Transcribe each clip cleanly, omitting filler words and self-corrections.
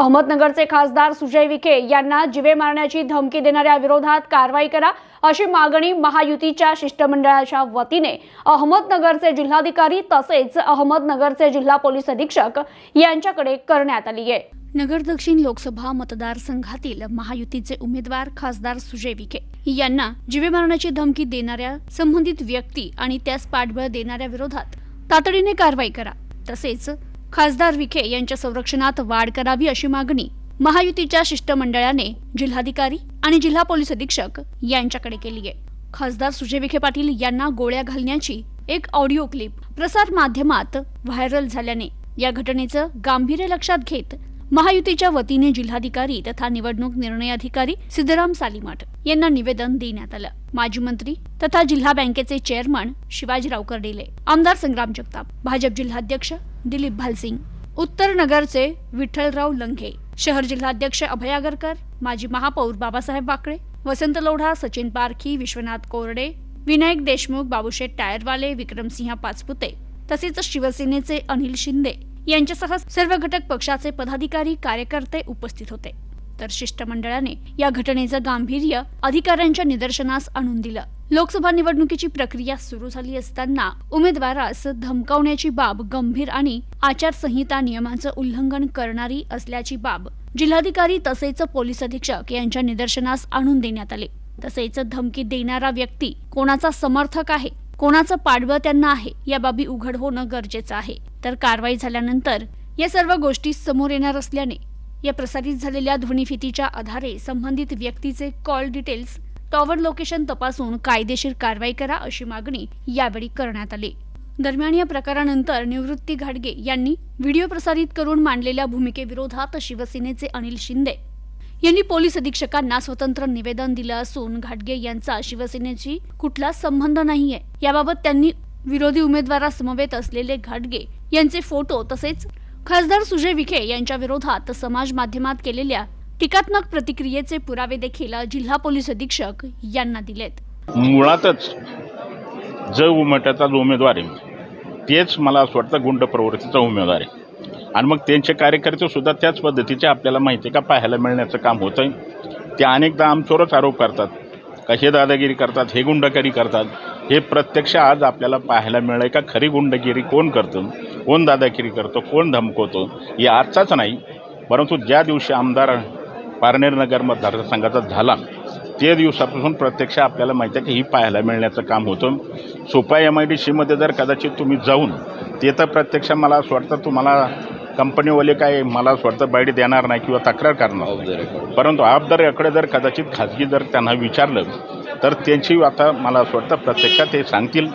अहमदनगरचे खासदार सुजय विखे यांना जीवे मारण्याची धमकी देणाऱ्या विरोधात कारवाई करा अशी मागणी महायुतीच्या शिष्टमंडळाच्या वतीने अहमदनगरचे जिल्हाधिकारी तसेच अहमदनगरचे जिल्हा पोलीस अधीक्षक यांच्याकडे करण्यात आली आहे। नगर दक्षिण लोकसभा मतदारसंघातील महायुतीचे उमेदवार खासदार सुजय विखे यांना जीवे मारण्याची धमकी देणाऱ्या संबंधित व्यक्ती आणि त्यास पाठबळ देणाऱ्या विरोधात तातडीने कारवाई करा तसेच खासदार विखे यांच्या संरक्षणात वाढ करावी अशी मागणी महायुतीच्या शिष्टमंडळाने जिल्हाधिकारी आणि जिल्हा पोलीस अधीक्षक यांच्याकडे केली आहे। खासदार सुजय विखे पाटील यांना गोळ्या घालण्याची एक ऑडिओ क्लिप प्रसार माध्यमात व्हायरल झाल्याने या घटनेचं गांभीर्य लक्षात घेत महायुतीच्या वतीने जिल्हाधिकारी तथा निवडणूक निर्णय अधिकारी सिद्धराम सालीमाठ यांना निवेदन देण्यात आलं। माजी मंत्री तथा जिल्हा बँकेचे चेअरमन शिवाजीराव कर्डिले, आमदार संग्राम जगताप, भाजप जिल्हाध्यक्ष दिलीप भालसिंग, उत्तर नगरचे विठ्ठलराव लंघे, शहर जिल्हाध्यक्ष अभय आगरकर, माजी महापौर बाबासाहेब वाकळे, वसंत लोढा, सचिन पारखी, विश्वनाथ कोरडे, विनायक देशमुख, बाबूशेठ टायरवाले, विक्रमसिंह पाचपुते तसेच शिवसेनेचे अनिल शिंदे यांच्यासह सर्व घटक पक्षाचे पदाधिकारी कार्यकर्ते उपस्थित होते। तर शिष्टमंडळाने या घटनेचं गांभीर्य अधिकाऱ्यांच्या निदर्शनास आणून दिलं। लोकसभा निवडणुकीची प्रक्रिया सुरू झाली असताना उमेदवारास धमकावण्याची बाब गंभीर आणि आचारसंहिता नियमांचं उल्लंघन करणारी असल्याची बाब जिल्हाधिकारी तसेच पोलीस अधीक्षक यांच्या निदर्शनास आणून देण्यात आले। तसेच धमकी देणारा व्यक्ती कोणाचा समर्थक आहे, कोणाचं पाठबळ त्यांना आहे या बाबी उघड होणं गरजेचं आहे। तर कारवाई झाल्यानंतर या सर्व गोष्टी समोर येणार असल्याने या प्रसारित झालेल्या ध्वनिफितीच्या आधारे संबंधित व्यक्तीचे कॉल डिटेल्स, टॉवर लोकेशन तपासून कायदेशीर कारवाई करा अशी मागणी यावेळी करण्यात आली। दरम्यान या प्रकारानंतर निवृत्ती घाटगे यांनी व्हिडिओ प्रसारित करून मांडलेल्या भूमिकेविरोधात शिवसेनेचे अनिल शिंदे यांनी पोलीस अधीक्षकांना स्वतंत्र निवेदन दिलं असून घाटगे यांचा शिवसेनेशी कुठलाच संबंध नाहीये याबाबत त्यांनी विरोधी उमेदवारासमवेत असलेले घाटगे यांचे फोटो तसेच खासदार सुजय विखे यांच्या विरोधात समाज माध्यमात केलेल्या टीकात्मक प्रतिक्रियेचे पुरावे देखील जिल्हा पोलीस अधीक्षक यांना दिलेत। मुळातच जो उमेदवाराचा उमेदवार आहे तेच मला असं वाटतं गुंड प्रवृत्तीचा उमेदवार आहे आणि मग त्यांचे कार्यकर्ते सुद्धा त्याच पद्धतीचे आपल्याला माहिती का पाहायला मिळण्याचं काम होतंय। ते अनेकदा आमचोरच आरोप करतात का हे दादागिरी करतात, हे गुंडगिरी करतात। हे प्रत्यक्ष आज आपल्याला पाहायला मिळालं का खरी गुंडगिरी कोण करतं, कोण दादागिरी करतो, कोण धमकवतो हे आजचाच नाही, परंतु ज्या दिवशी आमदार पारनेर नगर मतदारसंघाचा झाला ते दिवसापासून प्रत्यक्ष आपल्याला माहिती आहे की ही पाहायला मिळण्याचं काम होतं। सोपा MIDCमध्ये जर कदाचित तुम्ही जाऊन ते तर प्रत्यक्ष मला असं वाटतं तुम्हाला कंपनीवाले काय मला असं वाटतं बाईट देणार नाही किंवा तक्रार करणार नाही, परंतु अबदाराकडे जर कदाचित खाजगी जर त्यांना विचारलं तर त्यांची आता मला असं वाटतं प्रत्यक्षात ते सांगतील।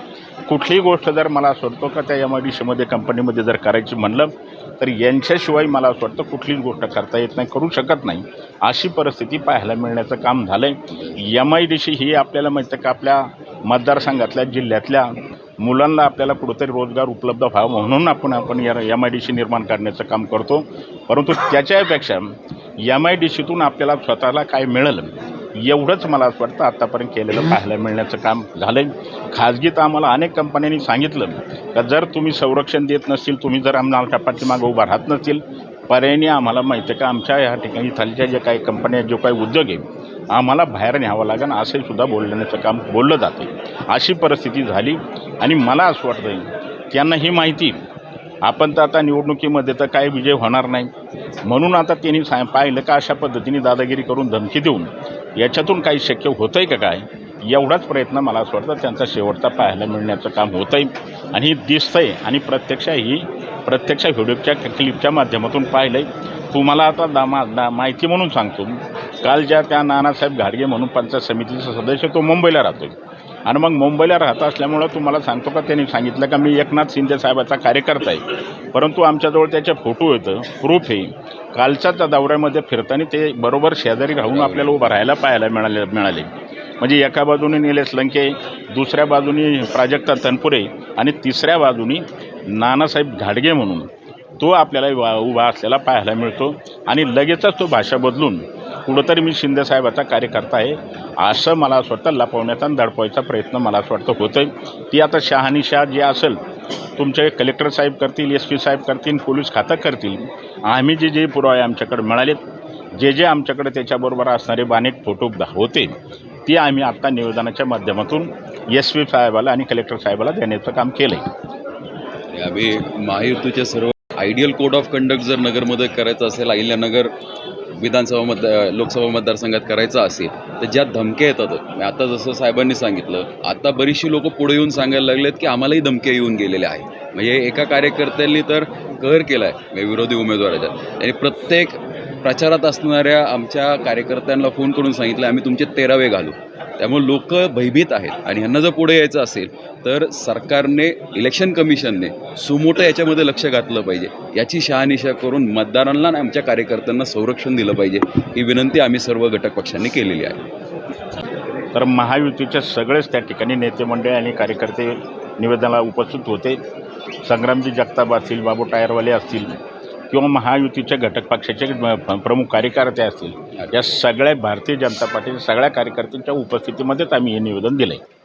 कुठलीही गोष्ट जर मला असं वाटतं का त्या MIDCमध्ये कंपनीमध्ये जर करायची म्हणलं तर यांच्याशिवाय मला असं वाटतं कुठलीच गोष्ट करता येत नाही, करू शकत नाही, अशी परिस्थिती पाहायला मिळण्याचं काम झालं आहे। MIDC ही आपल्याला माहिती आहे का आपल्या मतदारसंघातल्या जिल्ह्यातल्या मुलांना आपल्याला कुठंतरी रोजगार उपलब्ध व्हावा म्हणून आपण या MIDC निर्माण करण्याचं काम करतो, परंतु त्याच्यापेक्षा MIDCतून आपल्याला स्वतःला काय मिळेल एवढंच मला असं वाटतं आत्तापर्यंत केलेलं पाहायला मिळण्याचं काम झालं आहे। खाजगीत आम्हाला अनेक कंपन्यांनी सांगितलं का जर तुम्ही संरक्षण देत नसतील, तुम्ही जर आमच्या पाठीमागं उभा राहत नसतील, पर्यायी आम्हाला माहिती आहे का आमच्या या ठिकाणी खालच्या ज्या काही कंपन्या जो काही उद्योग आहे आम्हाला बाहेर न्यावं लागेल असंही सुद्धा बोलण्याचं काम बोललं जातं। अशी परिस्थिती झाली आणि मला असं वाटतं त्यांना ही माहिती आपण तर आता निवडणुकीमध्ये तर काय विजय होणार नाही म्हणून आता त्यांनी पाहिलं का अशा पद्धतीने दादागिरी करून धमकी देऊन याच्यातून काही शक्य होतं आहे का काय एवढाच प्रयत्न मला असं वाटतं त्यांचा शेवटचा पाहायला मिळण्याचं काम होतं आहे आणि ही दिसतं आहे आणि प्रत्यक्ष व्हिडिओच्या क्लिपच्या माध्यमातून पाहिलं आहे। तुम्हाला आता माहिती म्हणून सांगतो, काल ज्या त्या नानासाहेब घाटगे म्हणून पंचायत समितीचा सदस्य तो मुंबईला राहतो आणि मग मुंबईला राहत असल्यामुळं तुम्हाला सांगतो का त्यांनी सांगितलं का मी एकनाथ शिंदे साहेबाचा कार्यकर्ता आहे, परंतु आमच्याजवळ त्याचे फोटो येतं, प्रूफ आहे। कालच्या त्या दौऱ्यामध्ये फिरताना ते बरोबर शेजारी राहून आपल्याला उभं राहायला पाहायला मिळाले म्हणजे एका बाजूने निलेश लंके, दुसऱ्या बाजूनी प्राजक्ता तनपुरे आणि तिसऱ्या बाजूनी नानासाहेब घाटगे म्हणून तो आपल्याला उभा असलेला पाहायला मिळतो आणि लगेचच तो भाषा बदलून कुठंतरी मी शिंदेसाहेबाचा कार्यकर्ता आहे असं मला असं वाटतं लपवण्याचा आणि दडपवायचा प्रयत्न मला असं वाटतं होतं आहे. ती आता शहानिशा जे असेल तुमचे कलेक्टर साहेब करतील, SP साहेब करतील, पोलीस खातं करतील. आम्ही जे पुरावे आमच्याकडे मिळालेत, जे आमच्याकडे त्याच्याबरोबर असणारे अनेक फोटो होते ते आम्ही आत्ता निवेदनाच्या माध्यमातून SP साहेबाला आणि कलेक्टर साहेबाला देण्याचं काम केलं आहे. आम्ही महायुतीचे सर्व आयडियल कोड ऑफ कंडक्ट जर नगरमध्ये करायचं असेल, अहिल्यानगर विधानसभा लोकसभा मतदारसंघात करायचं असेल तर ज्या धमक्या येतात, आता जसं साहेबांनी सांगितलं, आता बरीचशी लोक पुढे येऊन सांगायला लागलेत की आम्हालाही धमक्या येऊन गेलेल्या आहेत. म्हणजे एका कार्यकर्त्यांनी तर कहर केला आहे विरोधी उमेदवाराच्या. आणि प्रत्येक प्रचारात असणाऱ्या आमच्या कार्यकर्त्यांना फोन करून सांगितलं आम्ही तुमचे 13वे घालू. त्यामुळे लोक भयभीत आहेत आणि ह्यांना जर पुढे यायचं असेल तर सरकारने, इलेक्शन कमिशनने सुमोटं याच्यामध्ये लक्ष घातलं पाहिजे. याची शहानिशा करून मतदारांना आणि आमच्या कार्यकर्त्यांना संरक्षण दिलं पाहिजे, ही विनंती आम्ही सर्व घटक पक्षांनी केलेली आहे. तर महायुतीचे सगळेच त्या ठिकाणी नेते मंडळी आणि कार्यकर्ते निवेदनाला उपस्थित होते. संग्रामजी जगताप असतील, बाबू टायरवाले असतील किंवा महायुतीचे घटक पक्षाचे प्रमुख कार्यकर्ते असतील, या सगळ्या भारतीय जनता पार्टीच्या सगळ्या कार्यकर्त्यांच्या उपस्थितीमध्येच आम्ही हे निवेदन दिलं आहे.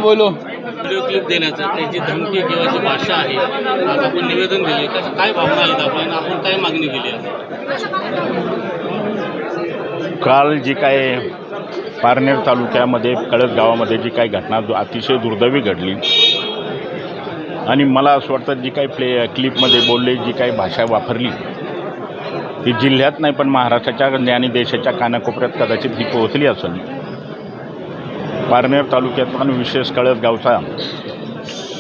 बोलो व्हिडिओ क्लिप देण्याचा, त्याची धमकी किंवा जी भाषा आहे, आज आपण निवेदन दिले, त्याचं काय भावना आहेत आपण काय मागणी केली आहे? काल जी काय पारनेर तालुक्यामध्ये कळस गावामध्ये जी काही घटना अतिशय दुर्दैवी घडली आणि मला असं वाटतं जी काही क्लिपमध्ये बोलले, जी काही भाषा वापरली ती जिल्ह्यात नाही पण महाराष्ट्राच्या आणि देशाच्या कानाकोपऱ्यात कदाचित ही पोहोचली असेल. पारनेर तालुक्यात पण विशेष कळस गावचा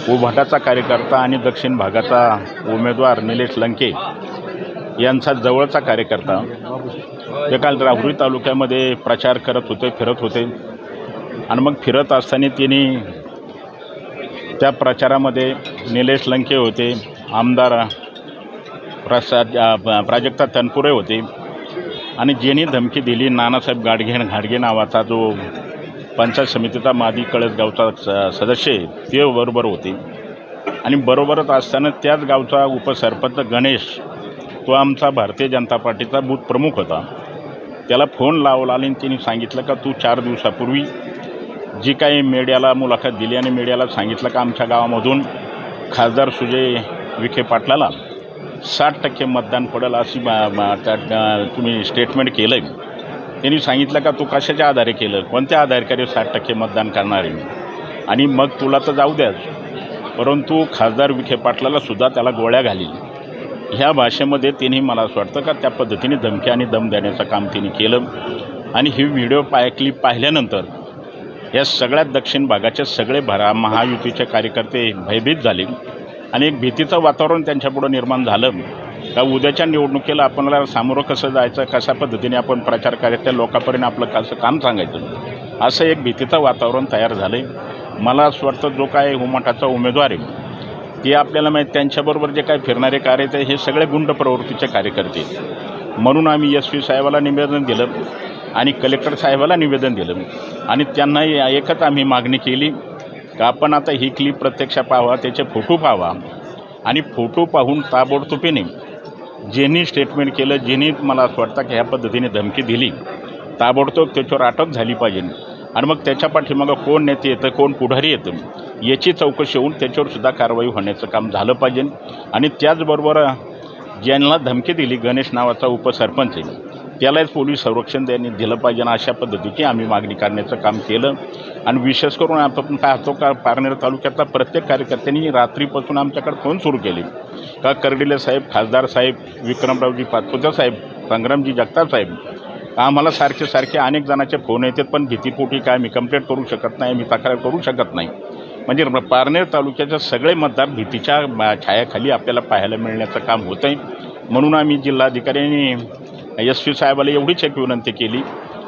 उभाटाचा कार्यकर्ता आणि दक्षिण भागाचा उमेदवार निलेश लंके यांचा जवळचा कार्यकर्ता ते काल राहुरी तालुक्यामध्ये प्रचार करत होते, फिरत होते आणि मग फिरत असताना त्यांनी त्या प्रचारामध्ये निलेश लंके होते, आमदार प्राजक्ता तनपुरे होते आणि ज्यांनी धमकी दिली नानासाहेब घाडगे नावाचा जो पंचायत समितीचा मादी कळस गावचा सदस्य आहे ते बरोबर होते. आणि बरोबरच असताना त्याच गावचा उपसरपंच गणेश, तो आमचा भारतीय जनता पार्टीचा बूथ प्रमुख होता, त्याला फोन लावला आणि त्यांनी सांगितलं का तू 4 दिवसापूर्वी जी काही मीडियाला मुलाखत दिली आणि मीडियाला सांगितलं का आमच्या गावामधून खासदार सुजय विखे पाटलाला 60% मतदान पडेल अशी तुम्ही स्टेटमेंट केलं आहे. त्यांनी सांगितलं का तू कशाच्या आधारे केलं, कोणत्या आधारकारी 60% मतदान करणार आहे आणि मग तुला तर जाऊ द्याच, परंतु खासदार विखे पाटलाला सुद्धा त्याला गोळ्या घालील. ह्या भाषेमध्ये त्यांनी मला असं वाटतं का त्या पद्धतीने धमकी आणि दम देण्याचं काम त्यांनी केलं. आणि ही व्हिडिओ क्लिप पाहिल्यानंतर या सगळ्यात दक्षिण भागाचे सगळे महायुतीचे कार्यकर्ते भयभीत झाले आणि एक भीतीचं वातावरण त्यांच्यापुढं निर्माण झालं का उद्याच्या निवडणुकीला आपल्याला सामोरं कसं जायचं, कशा पद्धतीने आपण प्रचार करायचं, लोकांपर्यंत आपलं कसं काम सांगायचं, असं एक भीतीचं वातावरण तयार झालं आहे. मला असं वाटतं जो काय उमाटाचा उमेदवार आहे ते आपल्याला माहीत, त्यांच्याबरोबर जे काय फिरणारे कार्यकर्ते हे सगळे गुंड प्रवृत्तीचे कार्यकर्ते. म्हणून आम्ही SP साहेबाला निवेदन दिलं आणि कलेक्टर साहेबाला निवेदन दिलं आणि त्यांना एकच आम्ही मागणी केली का आपण आता ही क्लिप प्रत्यक्ष पाहावा, त्याचे फोटो पाहावा आणि फोटो पाहून ताबडतोबीने ज्यांनी स्टेटमेंट केलं, ज्यांनी मला असं वाटतं की ह्या पद्धतीने धमकी दिली, ताबडतोब त्याच्यावर अटक झाली पाहिजे आणि मग त्याच्या पाठीमागं कोण नेते येतं, कोण पुढारी येतं याची चौकशी होऊन त्याच्यावरसुद्धा कारवाई होण्याचं काम झालं पाहिजे. आणि त्याचबरोबर ज्यांना धमकी दिली गणेश नावाचा उपसरपंच आहे त्यालाच पोलीस संरक्षण दिलं पाहिजे अशा पद्धतीची आम्ही मागणी करण्याचं काम केलं. आणि विशेष करून आपण पाहतो का पारनेर तालुक्यातला प्रत्येक कार्यकर्त्यांनी रात्रीपासून आमच्याकडे फोन सुरू केले का कर्डिले साहेब, खासदार साहेब, विक्रमरावजी पाचपुते साहेब, संग्रामजी जगताप साहेब, आम्हाला सारखे अनेक जणांचे फोन येतात पण भीतीपोटी काय मी कंप्लेंट करू शकत नाही, मी तक्रार करू शकत नाही. म्हणजे पारनेर तालुक्याचे सगळे मतदार भीतीच्या छायाखाली आपल्याला पाहायला मिळण्याचं काम होतं आहे. म्हणून आम्ही जिल्हाधिकाऱ्यांनी SP साहेबाला एवढीच एक विनंती केली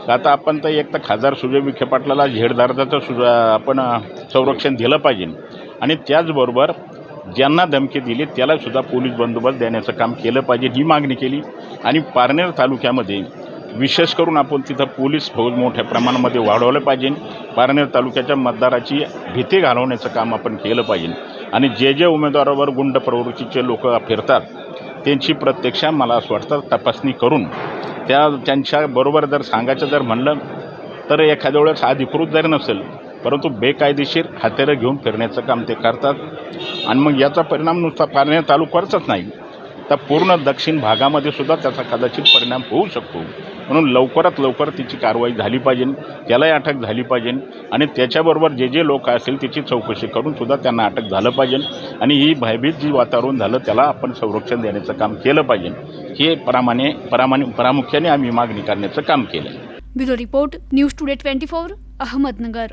का आता आपण तर एक तर खासदार सुजय विखे पाटलाला झेडदाराचं आपण संरक्षण दिलं पाहिजे आणि त्याचबरोबर ज्यांना धमकी दिली त्यालासुद्धा पोलीस बंदोबस्त देण्याचं काम केलं पाहिजे ही मागणी केली. आणि पारनेर तालुक्यामध्ये विशेष करून आपण तिथं पोलीस फौज मोठ्या प्रमाणामध्ये वाढवलं पाहिजे. पारनेर तालुक्याच्या मतदाराची भीती घालवण्याचं काम आपण केलं पाहिजे. आणि जे उमेदवारावर गुंड प्रवृत्तीचे लोक फिरतात त्यांची प्रत्यक्ष मला असं वाटतं तपासणी करून त्यांच्याबरोबर जर सांगायचं जर म्हणलं तर एखाद्या वेळेस अधिकृत जरी नसेल परंतु बेकायदेशीर हत्यारं घेऊन फिरण्याचं काम ते करतात आणि मग याचा परिणाम नुसता पारनेर तालुक्यावरच नाही तर पूर्ण दक्षिण भागामध्ये सुद्धा त्याचा कदाचित परिणाम होऊ शकतो. म्हणून लवकरात लवकर तिची कारवाई झाली पाहिजे, त्यालाही अटक झाली पाहिजे आणि त्याच्याबरोबर जे लोक असतील त्याची चौकशी करून सुद्धा त्यांना अटक झालं पाहिजे आणि ही भयभीत जी वातावरण झालं त्याला आपण संरक्षण देण्याचं काम केलं पाहिजे. हे प्रामुख्याने आम्ही मागणी करण्याचं काम केलं. Bureau report news today 24 Ahmednagar.